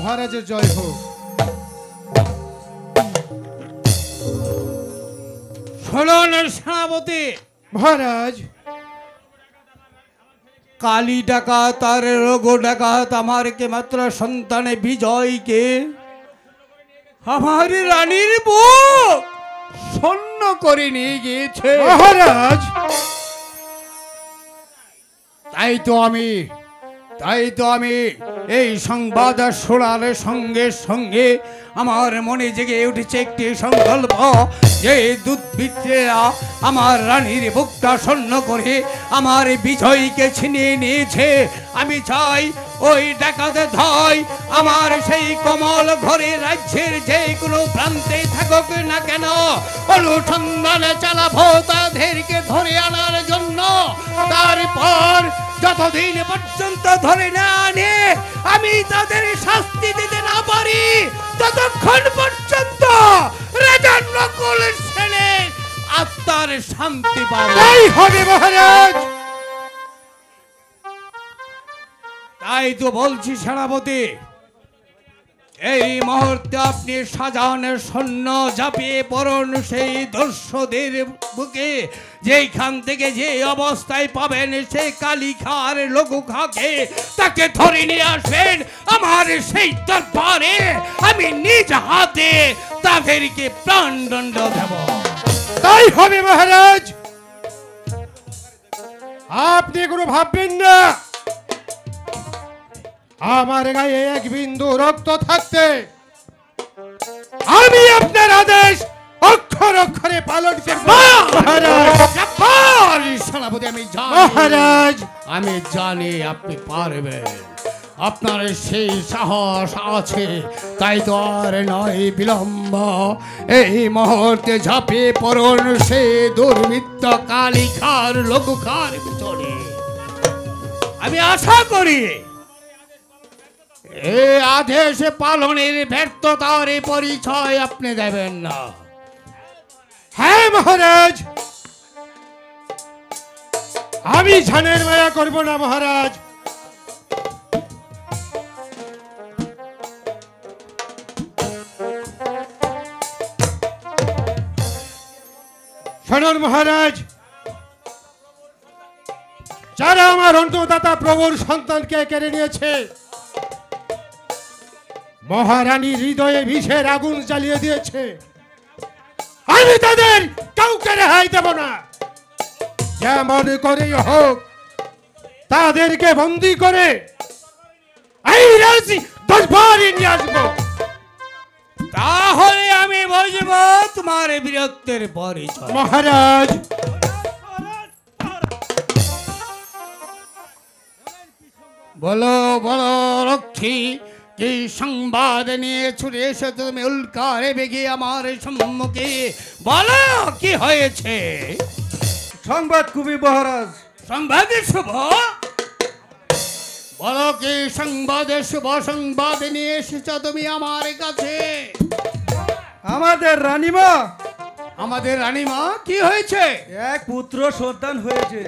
মহারাজের জয় হোক। শুনুন সেনাপতি মহারাজ, কালী ডাকাত আর রঘু ডাকাত আমার কে মাত্র সন্তানে বিজয়কে আমার রানীর বুক শূন্য করে নিয়ে গিয়েছে মহারাজ। তাই তো আমি এই সংবাদ শোনার সঙ্গে সঙ্গে আমার মনে জেগে উঠেছে একটি সংকল্প যে দুর্বৃত্তরা আমার রানীর বুকটা শূন্য করে আমার বিজয়ীকে ছিনিয়ে নিয়েছে। আমি চাই ওই ডাকাতে ধয় আমার সেই কমল ঘরে রাজ্যের যে কোনো প্রান্তে থাকুক না কেন অনুসন্ধানে চালাবো তাদেরকে ধরে আনার জন্য। তারপর যতদিন পর্যন্ত ধরে না আনে আমি তাদের শাস্তি দিতে না পারি ততক্ষণ পর্যন্ত রাজার নকল সেনের আত্মার শান্তি পাবে। তাই হবে মহারাজ। তাই তো বলছি সেনাপতি, এই মুহূর্তে আপনি সাজানের সৈন্য ঝাঁপিয়ে পড়ুন সেই দস্যুদের বুকে। যেখান থেকে যে অবস্থায় পাবেন সেই কালী খার লঘু খাকে তাকে ধরে নিয়ে আসবেন আমার সেই দরবারে। আমি নিজ হাতে তাদেরকে প্রাণদণ্ড দেব। তাই হবে মহারাজ। আপনি কোনো ভাববেন না। আমার গায়ে এক বিন্দু রক্ত থাকতে আমি আপনার আদেশ অক্ষর অক্ষরে পালন করব মহারাজ। সেনাপতি মহারাজ, আমি জানি আপনি পারবেন, আপনার সেই সাহস আছে। তাই তো আর নয় বিলম্ব, এই মুহূর্তে ঝাঁপিয়ে পড়ুন সেই দুর্বৃত্ত কালী খার লঘু খার ভিতরে। আমি আশা করি এই আদেশ পালনের ব্যর্থতার পরিচয় আপনি দেবেন না। হ্যাঁ মহারাজ, আমি জানের মায়া করব না মহারাজ। শুনুন মহারাজ, যারা আমার অন্নদাতা প্রভুর সন্তানকে কেড়ে নিয়েছে, মহারানীর হৃদয়ে বিষের আগুন জ্বালিয়ে দিয়েছে, আমি তাদের কাউকে রেহাই দেব না। যেমন করেই হোক তাদেরকে বন্দী করে এই রাজি দরবারে নিয়ে আসবো। তাহলে আমি বুঝবো তোমার বীরত্বের পরিচয়। মহারাজ, বলো বলো রক্ষী, কি সংবাদ নিয়ে ছুটে এসে তুমি উল্কারে বেগে আমার সম্মুখে? বলো কি হয়েছে? সংবাদ খুবই মহারাজ। সংবাদে শুভ? বলো কি সংবাদে শুভ সংবাদ নিয়ে এসেছ তুমি আমার কাছে? আমাদের রানীমা কি হয়েছে? এক পুত্র সন্তান হয়েছে।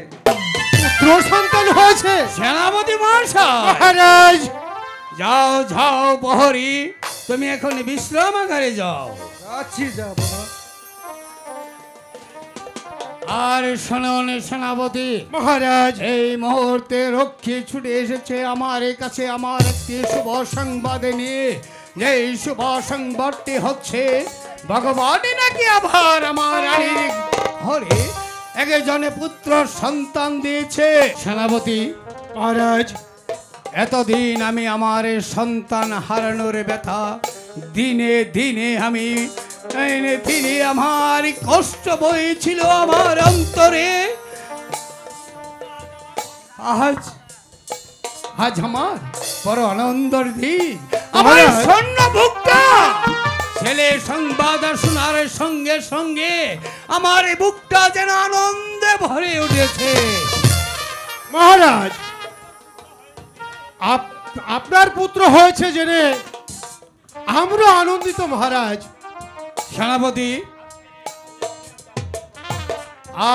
পুত্র সন্তান হয়েছে? সেনাপতি মহাশয়, মহারাজ, যাও যাও প্রহরী, তুমি এখন বিশ্রামাগারে যাও। যাচ্ছি, যাব না। আর শুনুন সেনাপতি মহারাজ, এই মুহূর্তে রক্ষী ছুটে এসেছে আমার কাছে আমার একটি শুভ সংবাদ নিয়ে। যে শুভ সংবাদটি হচ্ছে ভগবান নাকি আবার আমার রানীর ঘরে একজনে পুত্র সন্তান দিয়েছে। সেনাপতি মহারাজ, এতদিন আমি আমার সন্তান হারানোর ব্যথা দিনে দিনে আমার কষ্ট বইছিল আমার অন্তরে। আজ আমার বড় আনন্দের দিন। আমার স্বর্ণ বুকটা ছেলে সংবাদ শোনার সঙ্গে সঙ্গে আমার বুকটা যেন আনন্দে ভরে উঠেছে। মহারাজ, আপনার পুত্র হয়েছে জেনে আমরা আনন্দিত মহারাজ। সেনাপতি,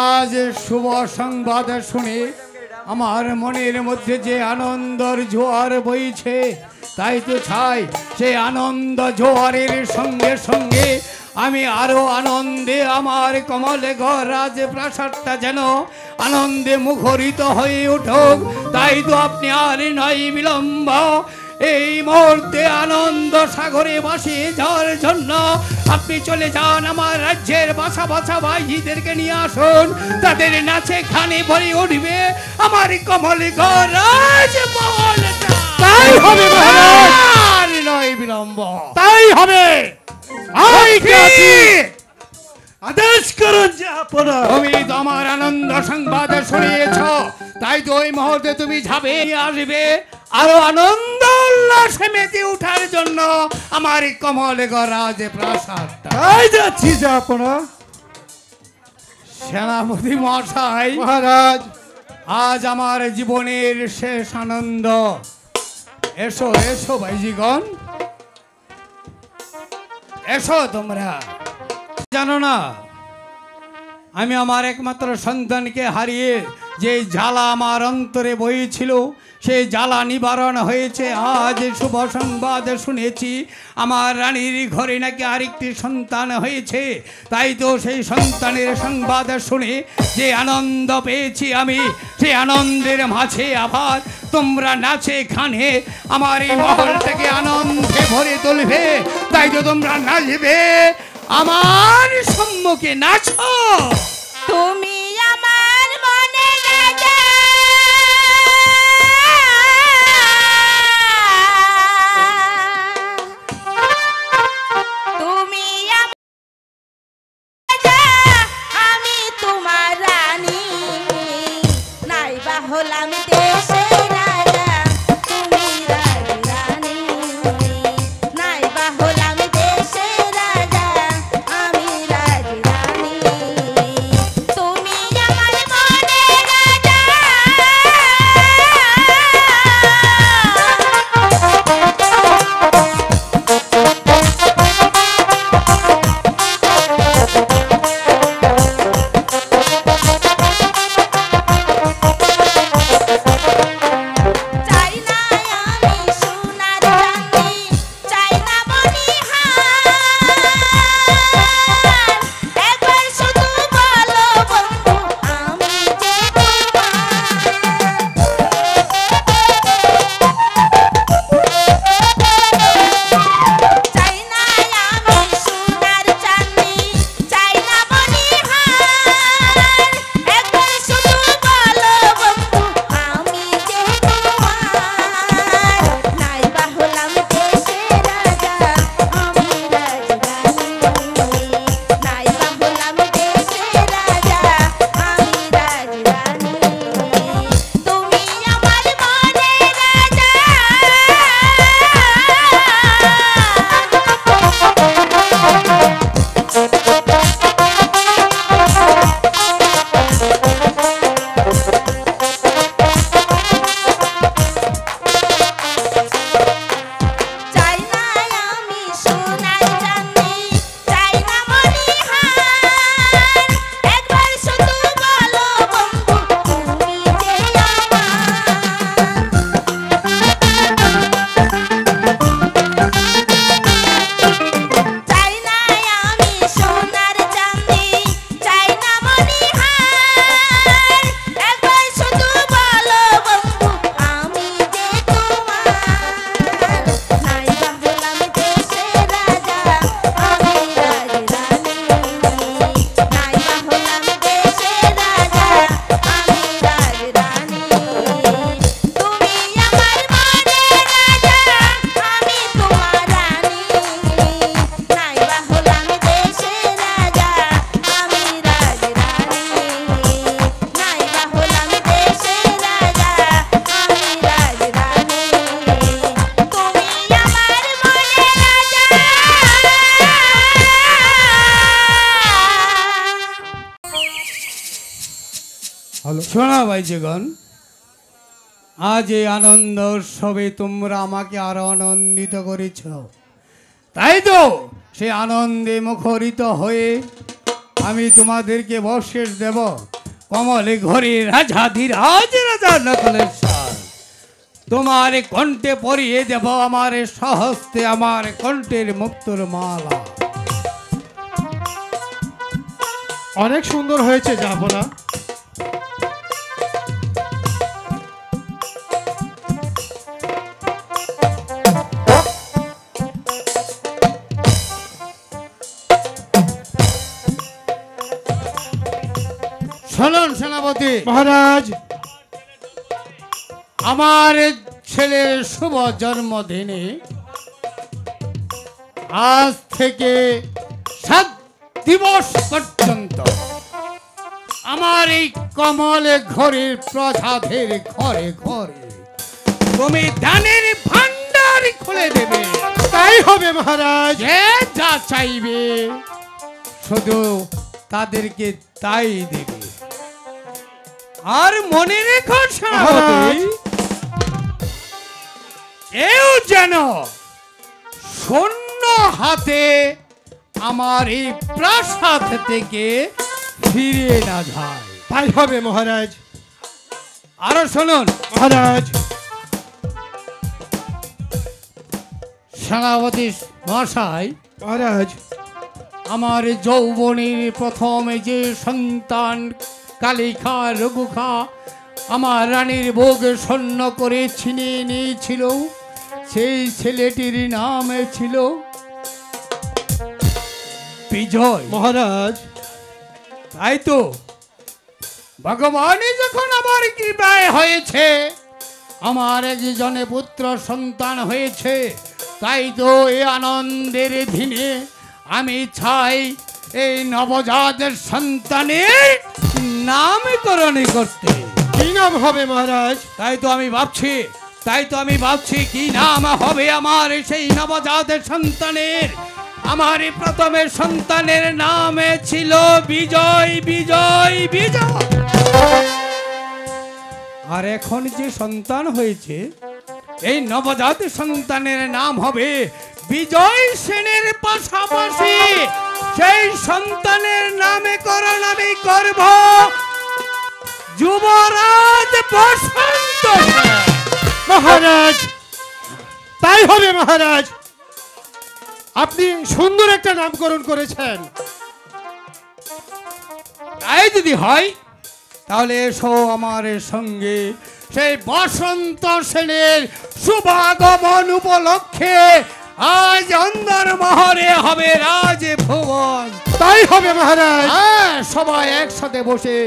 আজ শুভ সংবাদ শুনে আমার মনের মধ্যে যে আনন্দর জোয়ার বইছে তাই তো চাই সেই আনন্দ জোয়ারের সঙ্গে সঙ্গে আমি আরো আনন্দে আমার কমলে ঘর রাজপ্রাসাদটা যেন আনন্দে মুখরিত হয়ে উঠুক। তাই তো আপনি আর নয় বিলম্ব এই মুহূর্তে আনন্দ সাগরে ভাসিয়ে যাওয়ার জন্য আপনি চলে যান আমার রাজ্যের বাসা বাসা ভাইদেরকে নিয়ে আসুন। তাদের নাচে খানে ভরে উঠবে আমার কমলে ঘর রাজমহলটা। তাই হবে মহারাজ, আর নয় বিলম্ব। তাই হবে। আদেশ করুন জাহাপনা। তুমি তো আমার আনন্দ সংবাদ শুনিয়েছ, তাই তো ওই মুহূর্তে তুমি যাবে আসবে আরো আনন্দ উল্লাসে মেতে উঠার জন্য আমার কমলগড় রাজপ্রাসাদটা। তাই যাচ্ছি জাহাপনা। সেনাপতি মশাই, মহারাজ, আজ আমার জীবনের শেষ আনন্দ। এসো এসো ভাইজিগণ, এসো তোমরা। জানো না আমি আমার একমাত্র সন্তানকে হারিয়ে যে জ্বালা আমার অন্তরে বইছিল সেই জ্বালা নিবারণ হয়েছে। আজ শুভ সংবাদ শুনেছি আমার রানীর ঘরে নাকি আরেকটি সন্তান হয়েছে। তাই তো সেই সন্তানের সংবাদ শুনে যে আনন্দ পেয়েছি আমি, সেই আনন্দের মাঝে আবার তোমরা নাচে গানে আমার এই মহলটাকে আনন্দে ভরে তুলবে। তাই তো তোমরা নাচবে আমার সম্মুখে, নাচো। তুমি আমার মনে রাজা, তুমি আমার রাজা, আমি তোমার রানী। নাইবা হলাম দেশের রাজা, তুমি রাজরানী। নাইবা হলাম দেশের রাজা, আমি রাজরানী। তুমি আমার মনে রাজা। চাই না আমি সোনার চাঁদি, চাই না মণিহার। একবার শুধু বলো বন্ধু, আমি যে চাই না আমি সোনার চাঁদি, চাই না মণিহার। একবার শুধু বলো বন্ধু, আমি যে তোমার। নাইবা হলাম দেশের রাজা, আমি রাজরানী। নাইবা হলাম দেশের রাজা, আমি রাজরানী। তুমি আমার মনে রাজা। চাই না আমি সোনার চাঁদি, চাই না মণিহার। একবার শুধু বলো বন্ধু, তুমি যে আমার। চাই না আমি সোনার চাঁদি, চাই না মণিহার। একবার শুধু বলো বন্ধু, আমি যে তোমার। নাইবা হলাম দেশের রাজা, আমি রাজরানী। নাইবা হলাম দেশের রাজা, আমি রাজরানী। তুমি আমার মনে রাজা, আমি তোমার রানী। নাইবা হলাম দেশের রাজা, আমি রাজরানী। নাইবা হলাম দেশের রাজা, আমি রাজরানী। তুমি আমার মনে রাজা। শোনা ভাইজিগণ, আজ এই আনন্দ উৎসবে তোমরা আমাকে আরো আনন্দিত করেছ। তাই তো সে আনন্দে মুখরিত হয়ে আমি তোমাদেরকে বর্ষের দেব কমলে ঘরে রাজাধিরাজ রাজা নকলেশ্বর। তোমার কণ্ঠে পরিয়ে দেব আমার সহস্তে আমার কণ্ঠের মুক্তোর মালা। অনেক সুন্দর হয়েছে জাহাপনা। শুনুন সেনাপতি মহারাজ, আমার ছেলের শুভ জন্মদিনে আজ থেকে 7 দিবস পর্যন্ত আমার এই কমলে ঘরের প্রজাদের ঘরে ঘরে তুমি দানের ভান্ডার খুলে দেবে। তাই হবে মহারাজ। যে যা চাইবে শুধু তাদেরকে তাই দেবে। আর মনে রেখো সেনাপতি, কেউ যেন শূন্য হাতে আমার এই প্রাসাদ থেকে ফিরে না যায়। তাই হবে মহারাজ। আরো শুনুন মহারাজ, সেনাপতি মশাই, মহারাজ, আমার যৌবনের প্রথম যে সন্তান কালিখা রঘুখা আমার রানীর বুক শূন্য করে ছিনিয়ে নিয়েছিল, সেই ছেলেটির নাম ছিল বিজয়। মহারাজ, তাই তো ভগবানই যখন আমার কৃপায় হয়েছে, আমার একজনে পুত্র সন্তান হয়েছে, তাই তো এই আনন্দের দিনে আমি চাই এই নবজাতের সন্তানের নামকরণ করতে। কি নাম হবে মহারাজ? তাই তো আমি ভাবছি কি নাম হবে আমার সেই নবজাতের সন্তানের। আমার এই প্রথমের সন্তানের নামে ছিল বিজয় বিজয় বিজয়। আর এখন যে সন্তান হয়েছে এই নবজাত সন্তানের নাম হবে বিজয় সেনের পাশাপাশি সেই সন্তানের নামকরণ আমি করব যুবরাজ বসন্ত। মহারাজ, তাই হবে মহারাজ। আপনি সুন্দর একটা নামকরণ করেছেন। তাই যদি হয় তাহলে এসো আমার সঙ্গে সেই বসন্ত সেনের শুভাগমন উপলক্ষে আজ অন্দর মহরে হবে রাজভোজন। তাই হবে মহারাজ। হ্যাঁ, সবাই একসাথে বসে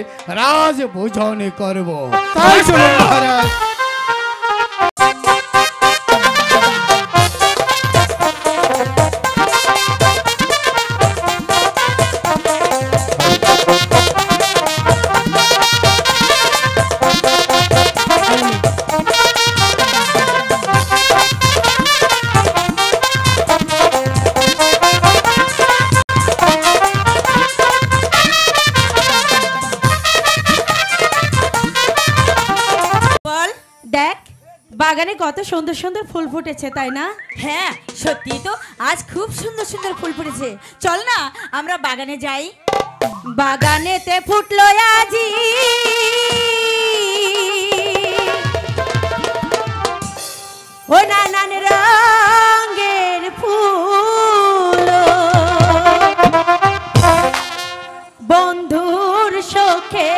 রাজভোজন করব। তাই চলুন মহারাজ। দেখ বাগানে কত সুন্দর সুন্দর ফুল ফুটেছে, তাই না? হ্যাঁ সত্যি তো, আজ খুব সুন্দর সুন্দর ফুল ফুটেছে। চল না আমরা বাগানে যাই। বাগানেতে ফুটলো আজি ও নানান রঙের ফুল, বন্ধুর শোকে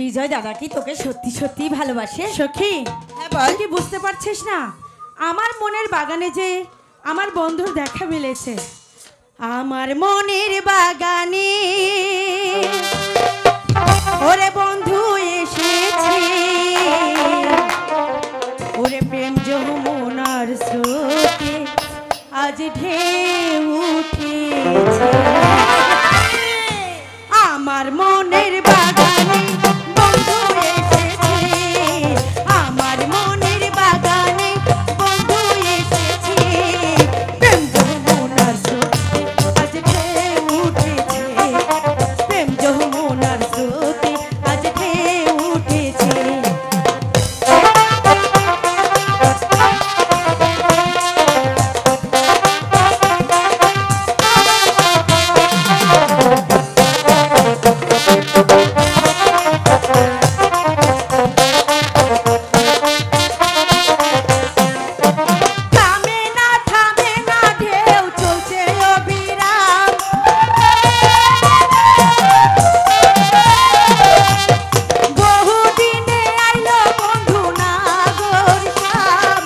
বিজয় দাদা কি তোকে সত্যি সত্যি ভালোবাসে? সখী, হ্যাঁ বল। কি বুঝতে পারছিস না আমার মনের বাগানে যে আমার বন্ধুর দেখা মিলেছে? আমার মনের বাগানে ওরে বন্ধু এসেছে, ওরে প্রেম যমুনার স্রোতে আজ ঢেউ উঠেছে। আমার মনের বাগানে বন্ধু এসেছে, আমার মনের বাগানে বন্ধু এসেছে, প্রেম যমুনার স্রোতে আজ ঢেউ উঠেছে, প্রেম যমুনার স্রোতে আজ ঢেউ উঠেছে। থামে না ঢেউ চলছে অবিরাম, বহুদিনে আইলো বন্ধু নাগর শাম।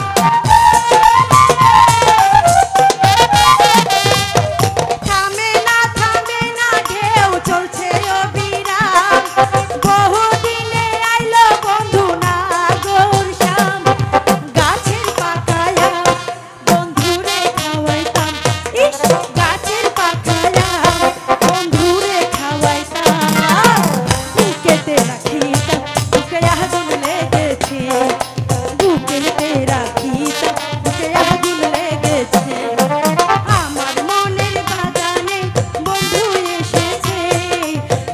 থামে না ঢেউ চলছে অবিরাম, বহুদিনে আইলো বন্ধু নাগর শাম। গাছের পাতায়া বন্ধুরে খাওয়াইতাম, ইস গাছের পাতায়া বন্ধুরে খাওয়াইতাম, বুকেতে রাখিতাম বুকে আগুন লেগেছে, বুকেতে রাখিতাম বুকে আগুন লেগেছে। আমার মনের বাগানে বন্ধু এসেছে,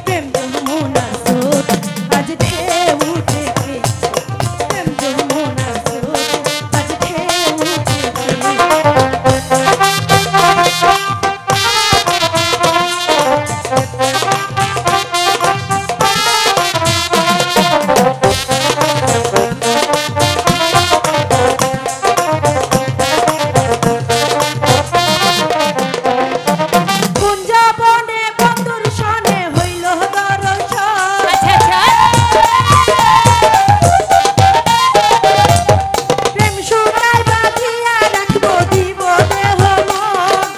প্রেম যমুনার স্রোত আজ ঢেউ উঠেছে, প্রেম যমুনার স্রোত আজ ঢেউ উঠেছে। কুঞ্জবনে বন্ধুর সনে হইল দর্শন, আচ্ছা আচ্ছা। প্রেম সুতায় বাঁধিয়া রাখবো দিব দেহ মন।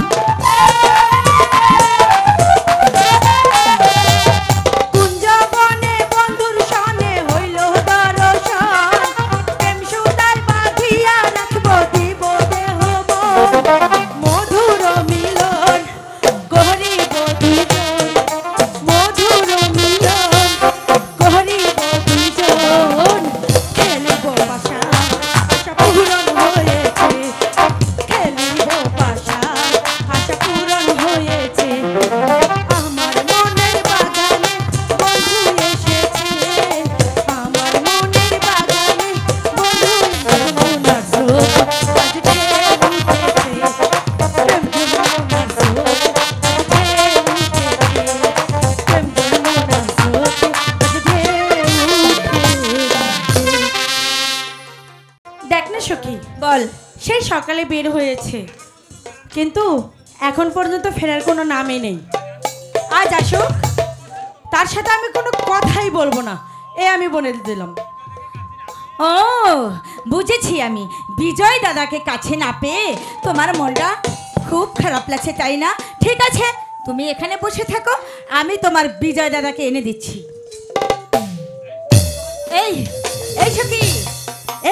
কুঞ্জবনে বন্ধুর সনে হইল দর্শন, প্রেম সুতায় বাঁধিয়া রাখবো দিব দেহ মন। মধুর মিলন গরিব দুজন, মধুর মিলন গরিব দুজন, খেলিব পাশা আশা পূরণ হয়েছে, খেলিব পাশা আশা পূরণ হয়েছে। আমার মনের বাগানে বন্ধু এসেছে, আমার মনের বাগানে বন্ধু যমুনার স্রোত আজ ঢেউ উঠেছে, প্রেম যমুনার স্রোত আজ ঢেউ উঠেছে, প্রেম যমুনার স্রোত আজ ঢেউ উঠেছে। দেখ না সখী, বল। সেই সকালে বের হয়েছে কিন্তু এখন পর্যন্ত ফেরার কোনো নামই নেই। আজ আসুক, তার সাথে আমি কোনো কথাই বলবো না, এ আমি বলে দিলাম। ও বুঝেছি আমি, বিজয় দাদাকে কাছে না পেয়ে তোমার মনটা খুব খারাপ লাগছে তাই না? ঠিক আছে, তুমি এখানে বসে থাকো, আমি তোমার বিজয় দাদাকে এনে দিচ্ছি। এই এই সখী,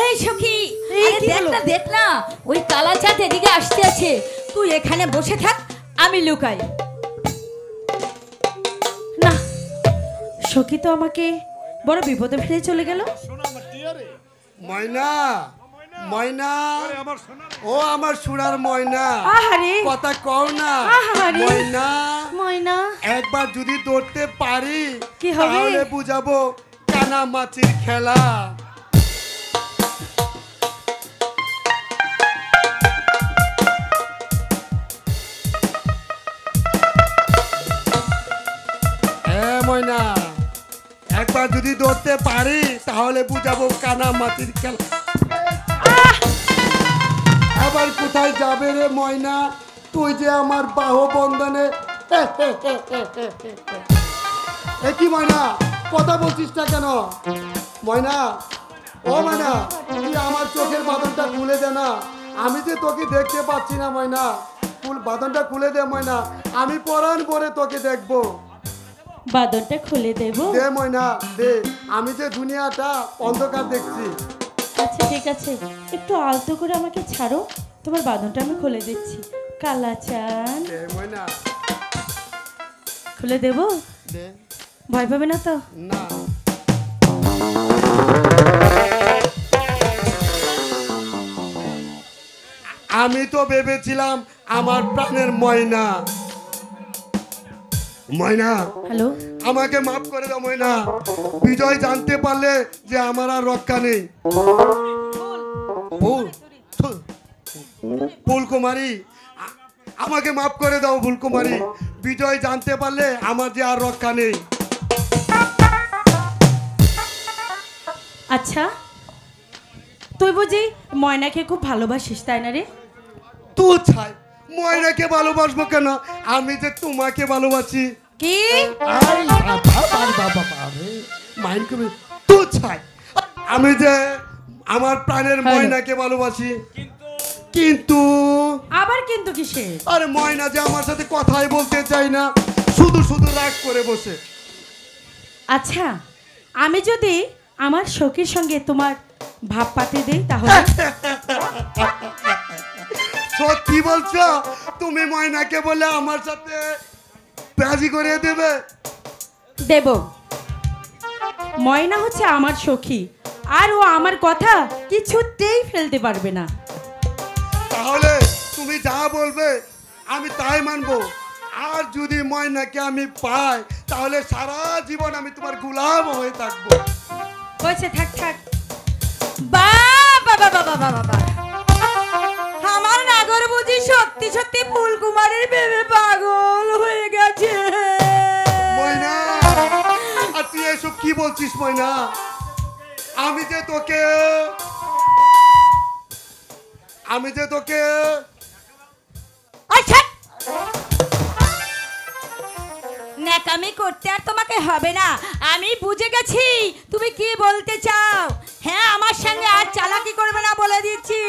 এই সখী, এই আরে কি দেখ হলো? না দেখ না, ওই কালা চাঁদ এদিকে আসতে আছে, তুই এখানে বসে থাক, আমি লুকাই। না, সখী তো আমাকে বড় বিপদে ফেলে চলে গেল। ময়না, ময়না, ও আমার সোনার ময়না, আহারে কথা কও না। আহারে। ময়না, ময়না, একবার যদি ধরতে পারি কি হবে? তাহলে বুঝাবো কানা মাছির খেলা। ময়না, একবার যদি ধরতে পারি তাহলে বুঝাবো কানা মাটির খেলা। আবার কোথায় যাবে রে ময়না, তুই যে আমার বাহু বন্ধনে। এ কি ময়না, কথা বলছিস না কেন? ময়না, ও ময়না, তুই আমার চোখের বাঁধনটা খুলে দে না। আমি যে তোকে দেখতে পাচ্ছি না ময়না, বাঁধনটা খুলে দে ময়না, আমি পরাণ ভরে তোকে দেখবো। বাদনটা খুলে দেব? দে ময়না দে, আমি যে দুনিয়াটা অন্ধকার দেখছি। আচ্ছা ঠিক আছে, একটু আলতো করে আমাকে ছাড়ো, তোমার বাদনটা আমি খুলে দিচ্ছি। কালাচান, দে ময়না খুলে দেব? দে। ভয় পাবে না তো? না, আমি তো ভেবেছিলাম আমার প্রাণের ময়না। ময়না, হ্যালো, আমাকে মাফ করে দাও ময়না। বিজয় জানতে পারলে যে আমার আর রক্ষা নেই। ফুলকুমারী, আমাকে মাফ করে দাও ফুলকুমারী। বিজয় জানতে পারলে আমার যে আর রক্ষা নেই। আচ্ছা তুই বুঝি ময়নাকে খুব ভালোবাসিস তাই না রে? তুই ছাই, ময়নাকে ভালোবাসবো কেন? আমি যে তোমাকে ভালোবাসি। কি? আই বাবা বাবা বাবা রে, মাইন্ড করবে। তুই ছাই, আমি যে আমার প্রাণের ময়নাকে ভালোবাসি। কিন্তু আবার কিন্তু কিসে? আরে ময়না যে আমার সাথে কথাই বলতে চাই না, শুধু শুধু রাগ করে বসে। আচ্ছা আমি যদি আমার সখীর সঙ্গে তোমার ভাব পাতে দেই তাহলে? সত্যি বলছো? তুমি ময়নাকে বলে আমার সাথে রাজি করিয়ে দেবে? দেব। ময়না হচ্ছে আমার সখী, আর ও আমার কথা কিছুতেই ফেলতে পারবে না। তাহলে তুমি যা বলবে আমি তাই মানবো। আর যদি ময়নাকে আমি পাই তাহলে সারা জীবন আমি তোমার গোলাম হয়ে থাকবো। বলছে থাক থাক। বাবা বাবা বাবা বাবা, আমার নাগর বুঝি সত্যি সত্যি ফুলকুমারীর ভেবে পাগল হয়ে গেছে। ময়না, আর তুই এসব কি বলছিস ময়না? আমি যে তোকে আচ্ছা, ন্যাকামি করতে আর তোমাকে হবে না। আমি বুঝে গেছি তুমি কি বলতে চাও। হ্যাঁ, আমার সঙ্গে আর চালাকি করবে না বলে দিচ্ছি।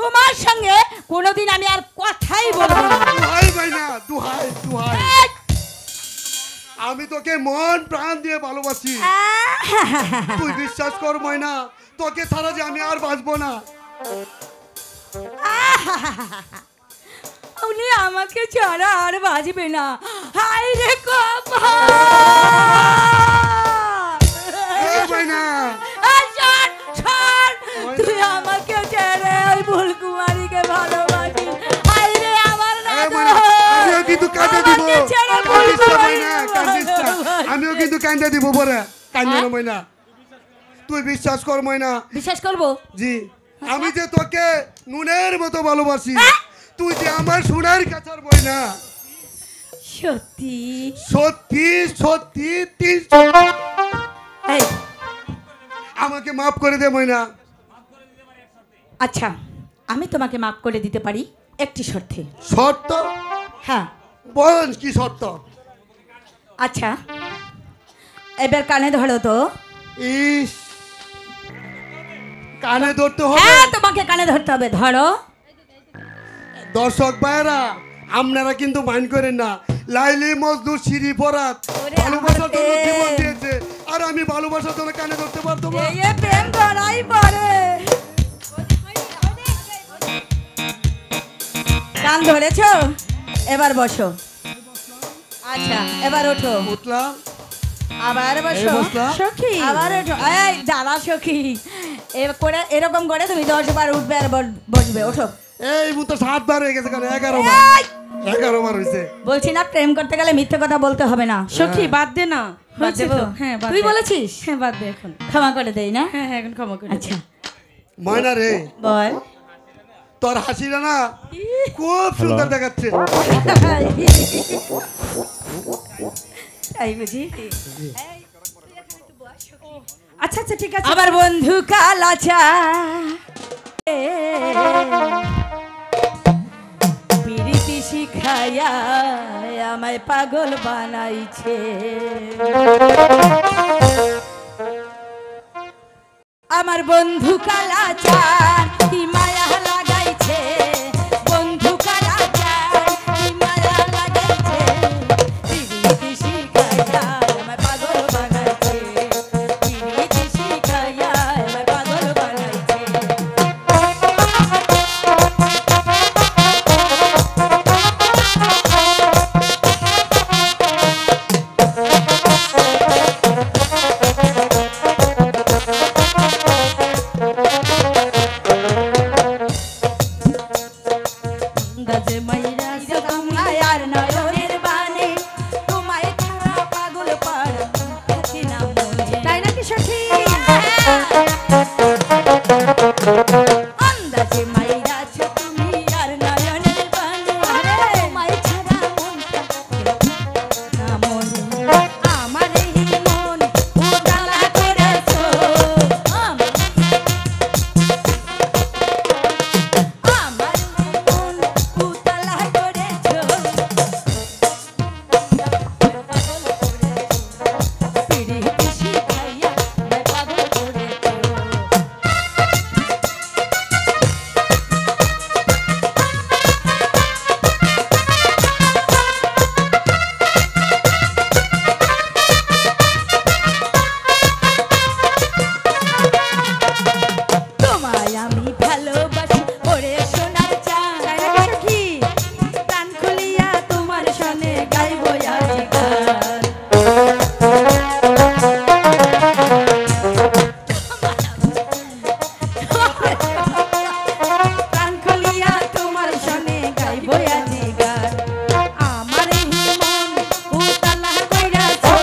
তোমার সঙ্গে কোনোদিন আমি আর কথাই বলবো না। দুহাই ময়না, দুহাই দুহাই, এই! আমি তোকে মন প্রাণ দিয়ে ভালোবাসি। তুই বিশ্বাস কর ময়না, তোকে ছাড়া যে আমি আর বাঁচবো না। উনি আমাকে ছাড়া আর বাজবে না। হাই রে কপাল! এই ময়না, এই শোন, শোন, তুই আমাকে ছেড়ে ওই ফুলকুমারীকে ভালোবাসিস। হাই রে আমার এই নাগর! ময়না, আমিও কিন্তু কাঁদে দিব। আমাকে ছেড়ে কাঁদিস না ফুলকুমারীকে ময়না, কাঁদিস না। ভালোবাসিস। আমিও কিন্তু কাঁদে দিব পরে। কাঁদিস না ময়না, তুই বিশ্বাস কর ময়না। বিশ্বাস করবো? জি, আমি যে তোকে নুনের মতো ভালোবাসি। তুই যে আমার সোনার কাছার ময়না। সত্যি? সত্যি সত্যি এই, আমাকে মাফ করে দে ময়না। আচ্ছা, আমি তোমাকে মাফ করে দিতে পারি একটি শর্তে। শর্ত? হ্যাঁ। বল কি শর্ত? আচ্ছা, এবার কানে ধরো তো। ইস, কানে ধরতে হবে? হ্যাঁ, তোমাকে কানে ধরতে হবে। ধরো। দর্শক ভাইরা, আপনারা কিন্তু মাইন্ড করেন না। লাইলি মজনু সিঁড়ি ফরাত ওরে ভালোবাসার আমার জন্য জীবন প্রেম। দিয়েছে, আর আমি ভালোবাসার জন্য কানে ধরতে পারতো না? এই এ প্রেম ধরাই পড়ে। কান ধরেছো? এবার বসো। আচ্ছা, এবার ওঠো। উঠলাম, আবার এই বসো। বসলাম। সখী, আবার ওঠো। এই দাঁড়া সখী, এরকম করে তুমি 10 বার উঠবে আর বসবে। ওঠো। এই মতো 7 বার হয়ে গেছে, কেন 11 বার? এই! 11 বার হয়েছে। বলছি না, প্রেম করতে গেলে মিথ্যে কথা বলতে হবে না। সখী বাদ দে না। বাদ হয়েছে দেবো? তো? হ্যাঁ বাদ তুই দে। বলেছিস? হ্যাঁ বাদ দে এখন। ক্ষমা করে দেই না? হ্যাঁ হ্যাঁ এখন ক্ষমা করে দে। আচ্ছা, ময়না রে, বল। তোর হাসিটা না খুব সুন্দর দেখাচ্ছে। তাই বুঝি? আচ্ছা আচ্ছা ঠিক আছে। আমার বন্ধু কালাচা পিরিতি শিখাইয়া আমায় পাগল বানাইছে। আমার বন্ধু কালাচার কি মায়া লাগাইছে, বন্ধু কালাচার কি মায়া লাগাইছে, পিরিতি শিখাইয়া আমায় পাগল বানাইছে, পিরিতি শিখাইয়া আমায় পাগল বানাইছে। গাছে মাইরা সে তোমায় আর নয়নের বানে, তোমায় ছাড়া পাগল পাড়া থাকি না মনে। তাই নাকি সখী? আন্দাজে মাইরা ছো তুমি আর নয়নের বানে, তোমায় ছাড়া মন থাকে না মনে। আমার এই মন উদালা করেছো, আমার মন উতলা করেছো, পিরিতি শিখাইয়া আমায় পাগল করেছো। তোমায় আমি ভালোবাসি ওরে সোনার চাঁদ, সখী প্রাণ খুলিয়া তোমার সনে গাইব আজ গান। প্রাণ খুলিয়া তোমার সনে গাইব আজ গান। আমার এই মন উতলা কইরাছো,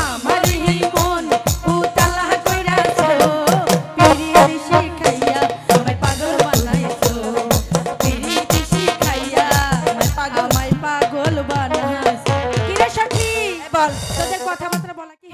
আমার এই মন উতলা কইরাছো, পিরিতি শিখাইয়া আমায় পাগল বানাইছো, পিরিতি শিখাইয়া আমায় পাগল বানাইছো। কি রে সখী বল, তোদের কথাবার্তা বলা কি